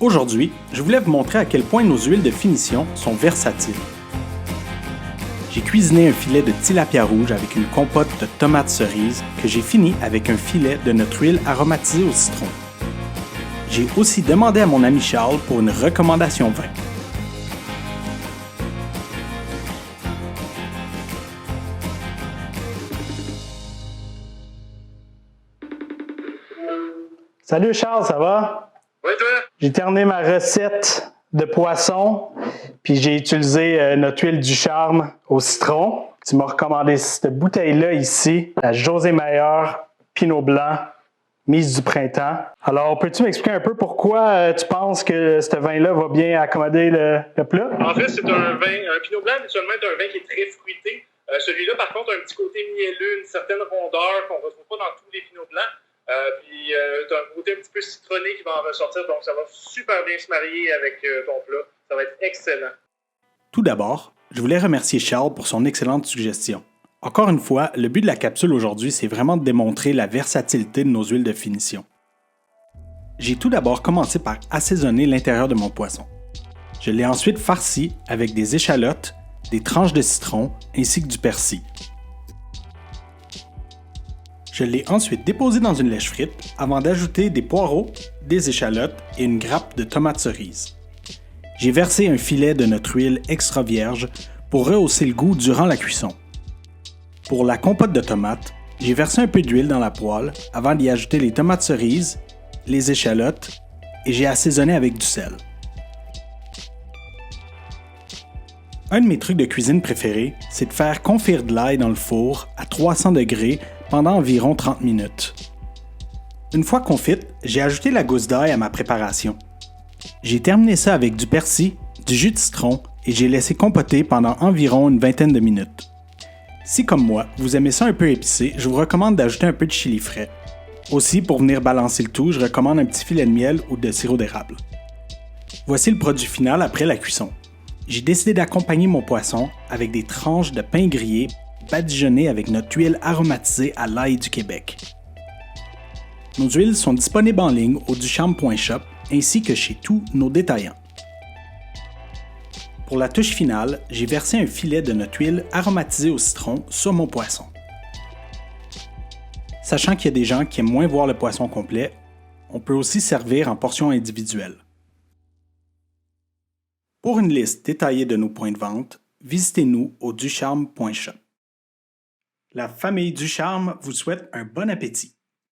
Aujourd'hui, je voulais vous montrer à quel point nos huiles de finition sont versatiles. J'ai cuisiné un filet de tilapia rouge avec une compote de tomates cerises que j'ai fini avec un filet de notre huile aromatisée au citron. J'ai aussi demandé à mon ami Charles pour une recommandation vin. Salut Charles, ça va? Oui, toi? J'ai terminé ma recette de poisson, puis j'ai utilisé notre huile du charme au citron. Tu m'as recommandé cette bouteille-là ici, la José Mayer Pinot Blanc, mise du printemps. Alors, peux-tu m'expliquer un peu pourquoi tu penses que ce vin-là va bien accommoder le plat? En fait, c'est un Pinot Blanc, habituellement, c'est un vin qui est très fruité. Celui-là, par contre, a un petit côté mielleux, une certaine rondeur qu'on ne retrouve pas dans tous les Pinots Blancs. Puis, tu as un côté un petit peu citronné qui va en ressortir, donc ça va super bien se marier avec ton plat. Ça va être excellent. Tout d'abord, je voulais remercier Charles pour son excellente suggestion. Encore une fois, le but de la capsule aujourd'hui, c'est vraiment de démontrer la versatilité de nos huiles de finition. J'ai tout d'abord commencé par assaisonner l'intérieur de mon poisson. Je l'ai ensuite farci avec des échalotes, des tranches de citron ainsi que du persil. Je l'ai ensuite déposé dans une lèche frite avant d'ajouter des poireaux, des échalotes et une grappe de tomates cerises. J'ai versé un filet de notre huile extra vierge pour rehausser le goût durant la cuisson. Pour la compote de tomates, j'ai versé un peu d'huile dans la poêle avant d'y ajouter les tomates cerises, les échalotes et j'ai assaisonné avec du sel. Un de mes trucs de cuisine préférés, c'est de faire confire de l'ail dans le four à 300 degrés pendant environ 30 minutes. Une fois confite, j'ai ajouté la gousse d'ail à ma préparation. J'ai terminé ça avec du persil, du jus de citron et j'ai laissé compoter pendant environ une vingtaine de minutes. Si comme moi, vous aimez ça un peu épicé, je vous recommande d'ajouter un peu de chili frais. Aussi, pour venir balancer le tout, je recommande un petit filet de miel ou de sirop d'érable. Voici le produit final après la cuisson. J'ai décidé d'accompagner mon poisson avec des tranches de pain grillé badigeonnées avec notre huile aromatisée à l'ail du Québec. Nos huiles sont disponibles en ligne au ducharme.shop ainsi que chez tous nos détaillants. Pour la touche finale, j'ai versé un filet de notre huile aromatisée au citron sur mon poisson. Sachant qu'il y a des gens qui aiment moins voir le poisson complet, on peut aussi servir en portions individuelles. Pour une liste détaillée de nos points de vente, visitez-nous au ducharme.shop. La famille Ducharme vous souhaite un bon appétit.